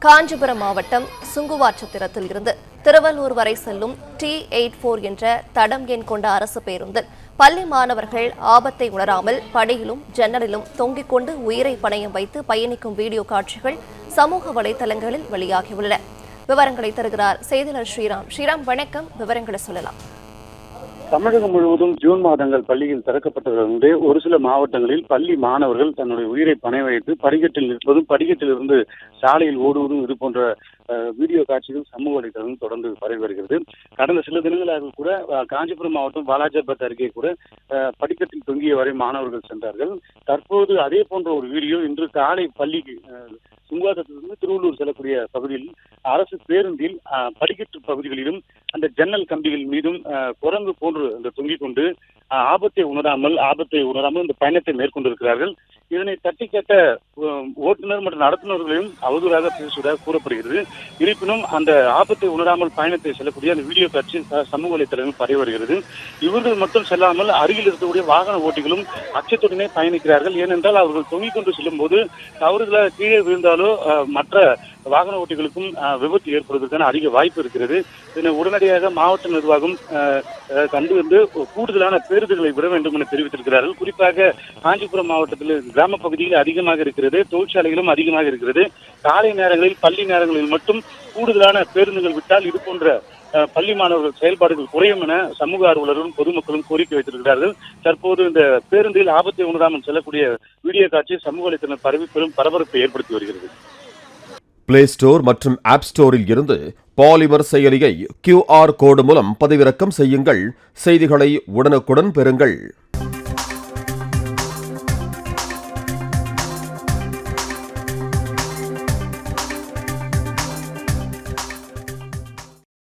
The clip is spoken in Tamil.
காஞ்சிபுரம் மாவட்டம் சுங்குவாச்சத்திரத்தில் இருந்து திருவள்ளூர் வரை செல்லும் T84 என்ற தடம் எண் கொண்ட அரசு பேருந்தில் பள்ளி மாணவர்கள் ஆபத்தை உணராமல் படியிலும் ஜன்னலிலும் தொங்கிக் கொண்டு உயிரை பணயம் வைத்து பயணிக்கும் வீடியோ காட்சிகள் சமூக வலைதளங்களில் வெளியாகியுள்ளன. விவரங்களை தருகிறார் செய்தியாளர் ஸ்ரீராம். ஸ்ரீராம், வணக்கம். விவரங்களை சொல்லலாம். தமிழகம் முழுவதும் ஜூன் மாதங்கள் பள்ளியில் திறக்கப்பட்டதிலிருந்தே ஒரு சில மாவட்டங்களில் பள்ளி மாணவர்கள் தன்னுடைய உயிரை பணயம் வைத்து படிக்கட்டில் நிற்பதும் படிக்கட்டிலிருந்து சாலையில் ஓடுவதும் இது போன்ற வீடியோ காட்சிகள் சமூக வலைதளம் தொடர்ந்து பரவி வருகிறது. கடந்த சில தினங்களாக கூட காஞ்சிபுரம் மாவட்டம் வாலாஜாபாத் அருகே கூட படிக்கட்டில் தொங்கிய வரை மாணவர்கள் சென்றார்கள். தற்போது அதே போன்ற ஒரு வீடியோ இன்று காலை பள்ளிக்கு சுங்குவாச்சத்திலிருந்து திருவள்ளூர் செல்லக்கூடிய பகுதியில் அரசு பேருந்தில் படிக்கட்டு பகுதிகளிலும் அந்த ஜன்னல் கம்பிகள் மீதும் குரங்கு போன்று அந்த தொங்கிக் கொண்டு ஆபத்தை உணராமல் இந்த பயணத்தை மேற்கொண்டிருக்கிறார்கள். இதனை தட்டி கேட்ட ஓட்டுநர் மற்றும் நடத்துனர்களையும் அவதூறாக பேசுவதாக கூறப்படுகிறது. இருப்பினும் அந்த ஆபத்தை உணராமல் பயணத்தை செல்லக்கூடிய அந்த வீடியோ காட்சி சமூக வலைத்தளங்கள் பரவி வருகிறது. இவர்கள் மட்டும் செல்லாமல் அருகில் இருக்கக்கூடிய வாகன ஓட்டிகளும் அச்சத்துடனே பயணிக்கிறார்கள். ஏனென்றால் அவர்கள் தொங்கிக் கொண்டு செல்லும் போது தவறுதலாக கீழே விழுந்தாலோ மற்ற வாகன ஓட்டிகளுக்கும் விபத்து ஏற்படுவதற்கான அதிக வாய்ப்பு இருக்கிறது. இதனை உடனடியாக மாவட்ட நிர்வாகம் கண்டு வந்து கூடுதலான பேருந்துகளை விட வேண்டும் என தெரிவித்திருக்கிறார்கள். குறிப்பாக காஞ்சிபுரம் மாவட்டத்தில் கிராம பகுதியில் அதிகமாக இருக்கிறது, தொழிற்சாலைகளும் அதிகமாக இருக்கிறது. காலை நேரங்களில் பள்ளி நேரங்களில் மட்டும் கூடுதலான பேருந்துகள் விட்டால் இது போன்ற பள்ளி மாணவர்கள் செயல்பாடுகள் குறையும் என சமூக ஆர்வலர்களும் பொதுமக்களும் கோரிக்கை வைத்திருக்கிறார்கள். தற்போது இந்த பேருந்தில் ஆபத்தை உணராமல் செல்லக்கூடிய வீடியோ காட்சி சமூக வலைத்தளம் பரவி பெரும் பரபரப்பை ஏற்படுத்தி வருகிறது. பிளே ஸ்டோர் மற்றும் ஆப் ஸ்டோரில் இருந்து பாலிமர் செயலியை QR கோடு மூலம் பதிவிறக்கம் செய்யுங்கள். செய்திகளை உடனுக்குடன் பெறுங்கள்.